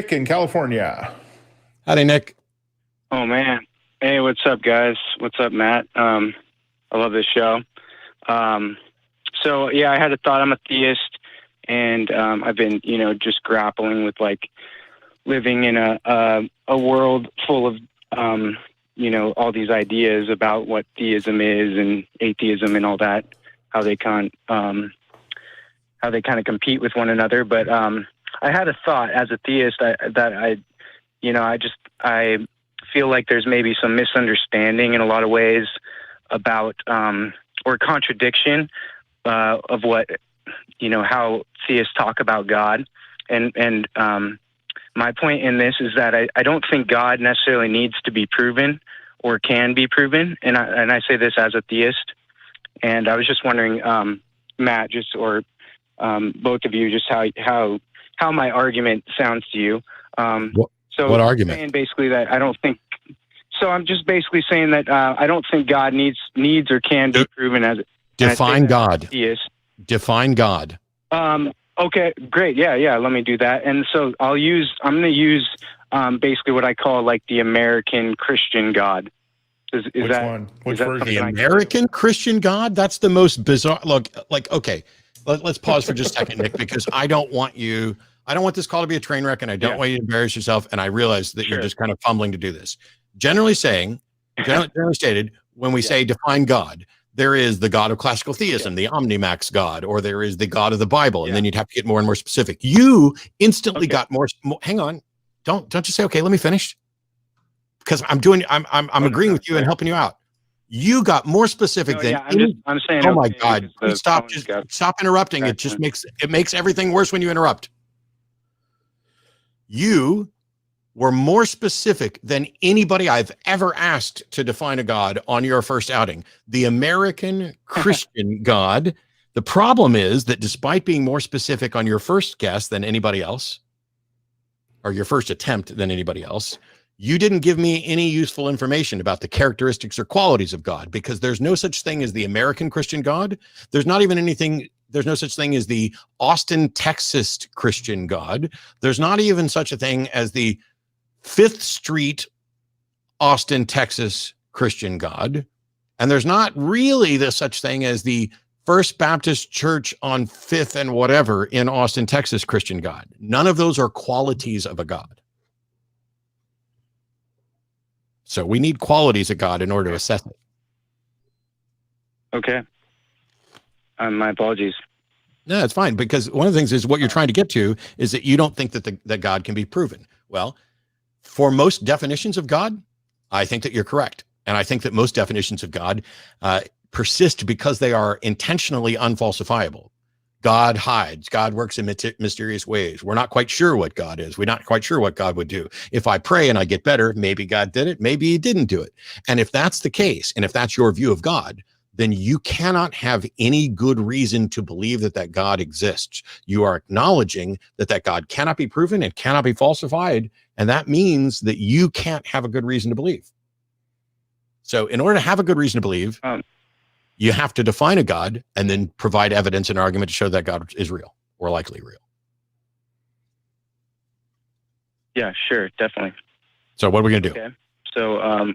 Nick in California. Howdy, Nick. Oh man. Hey, what's up, guys? What's up, Matt? I love this show. So yeah, I had a thought. I'm a theist, and I've been, just grappling with like living in a world full of, all these ideas about what theism is and atheism and all that, how they kind of compete with one another. But I had a thought as a theist I feel like there's maybe some misunderstanding in a lot of ways about or contradiction of what how theists talk about God, and my point in this is that I don't think God necessarily needs to be proven or can be proven, and I say this as a theist. And I was just wondering, Matt, or both of you, just how my argument sounds to you. So what argument? Saying basically that I don't think. So I'm just basically saying that I don't think God needs or can be proven as. Define God. Theist. Define God. Okay, great. Yeah. Let me do that. And so I'm going to use basically what I call like the American Christian God. Is Which that one? Which version? The American Christian God? That's the most bizarre. Look, okay, let's pause for just a second, Nick, because I don't want this call to be a train wreck, and I don't want you to embarrass yourself. And I realize that you're just kind of fumbling to do this. Generally stated, when we say define God, there is the God of classical theism, the Omnimax God, or there is the God of the Bible, and then you'd have to get more and more specific. You instantly got more. Hang on, don't just say okay. Let me finish, because I'm agreeing with you and helping you out. You got more specific than. I'm saying. Oh my God! Stop interrupting. It just makes everything worse when you interrupt. You were more specific than anybody I've ever asked to define a God on your first outing. The American Christian God. The problem is that despite being more specific on your first guess than anybody else, or your first attempt than anybody else, you didn't give me any useful information about the characteristics or qualities of God, because there's no such thing as the American Christian God. There's no such thing as the Austin, Texas Christian God. There's not even such a thing as the 5th Street, Austin, Texas Christian God. And there's not really such thing as the First Baptist Church on 5th and whatever in Austin, Texas Christian God. None of those are qualities of a God. So we need qualities of God in order to assess it. Okay. My apologies. No, it's fine, because one of the things is what you're trying to get to is that you don't think that God can be proven. Well, for most definitions of God, I think that you're correct. And I think that most definitions of God persist because they are intentionally unfalsifiable. God hides. God works in mysterious ways. We're not quite sure what God is. We're not quite sure what God would do. If I pray and I get better, maybe God did it. Maybe he didn't do it. And if that's the case, and if that's your view of God, then you cannot have any good reason to believe that God exists. You are acknowledging that God cannot be proven and cannot be falsified. And that means that you can't have a good reason to believe. So in order to have a good reason to believe, you have to define a God and then provide evidence and argument to show that God is real or likely real. Yeah, sure. Definitely. So what are we going to do? Okay. So,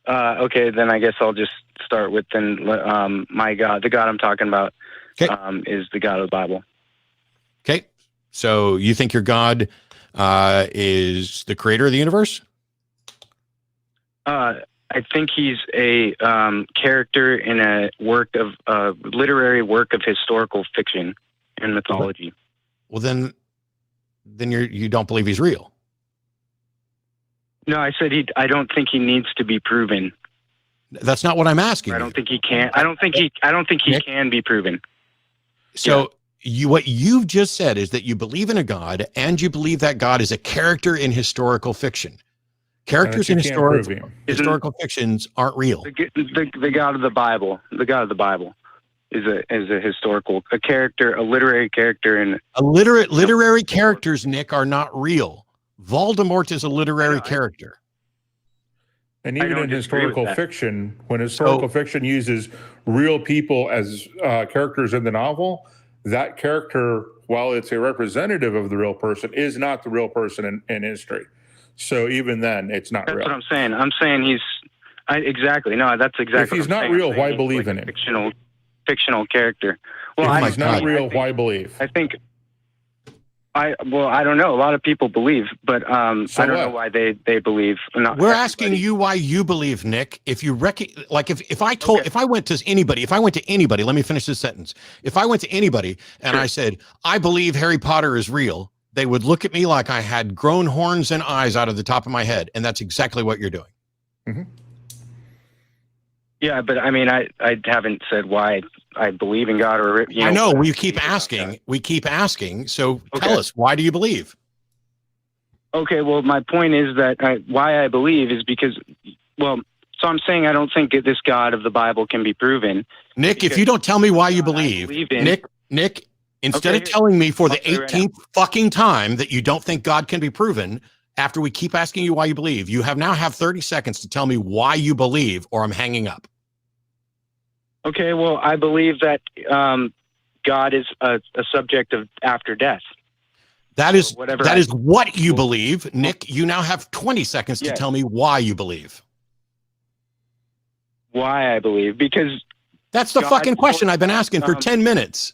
okay, then I guess I'll just start with my God. The God I'm talking about is the God of the Bible. Okay. So you think your God is the creator of the universe? I think he's a character in a literary work of historical fiction and mythology. Well, then you don't believe he's real. No, I said I don't think he needs to be proven. That's not what I'm asking. I don't think he can. I don't think he can be proven. So what you've just said is that you believe in a God, and you believe that God is a character in historical fiction. Characters in historical fictions aren't real. The God of the Bible. The God of the Bible is a character, a literary character, and literary characters, Nick, are not real. Voldemort is a literary character. And even in historical fiction, when historical fiction uses real people as characters in the novel, that character while it's a representative of the real person, is not the real person in history. So even then, it's not real. That's what I'm saying. I'm saying exactly. No, that's exactly. If he's not real, why believe in him? Fictional character. Well, if he's not real, why believe? I think. I don't know. A lot of people believe, but I don't know why they believe. We're asking you why you believe, Nick. If you if I went to anybody, let me finish this sentence. If I went to anybody and I said, I believe Harry Potter is real, they would look at me like I had grown horns and eyes out of the top of my head. And that's exactly what you're doing. Mm-hmm. Yeah, but I mean, I haven't said why I believe in God, or I know we keep asking. We keep asking. So tell us, why do you believe? Okay, well, my point is that why I believe is because, so I'm saying I don't think this God of the Bible can be proven. Nick, if you don't tell me why you believe, Nick, instead of telling me for the 18th fucking time that you don't think God can be proven, after we keep asking you why you believe, you now have 30 seconds to tell me why you believe, or I'm hanging up. Okay, well, I believe that God is a subject of after death. That is what you believe. Nick, you now have 20 seconds to tell me why you believe. Why I believe? Because that's the fucking question I've been asking for 10 minutes.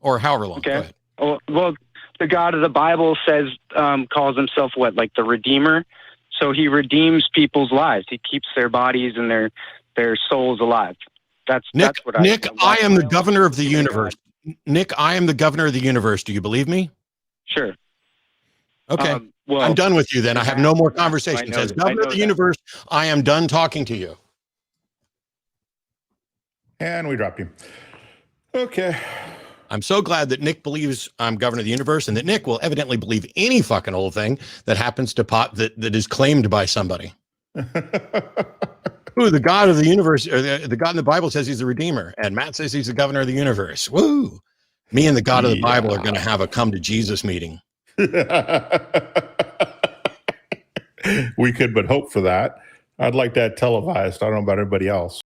Or however long. Okay. Well, the God of the Bible says, calls himself what? Like the Redeemer. So he redeems people's lives. He keeps their bodies and their souls alive. That's what Nick, I am the governor of the universe. Nick, I am the governor of the universe. Do you believe me? Sure. Okay. Well, I'm done with you then. I have no more conversations. As governor of the universe, I am done talking to you. And we drop you. Okay. I'm so glad that Nick believes I'm governor of the universe, and that Nick will evidently believe any fucking old thing that happens to that is claimed by somebody. Ooh, the God of the universe, or the God in the Bible says he's the Redeemer, and Matt says he's the governor of the universe. Woo! Me and the God of the Bible are going to have a come to Jesus meeting. We could but hope for that. I'd like that televised. I don't know about everybody else.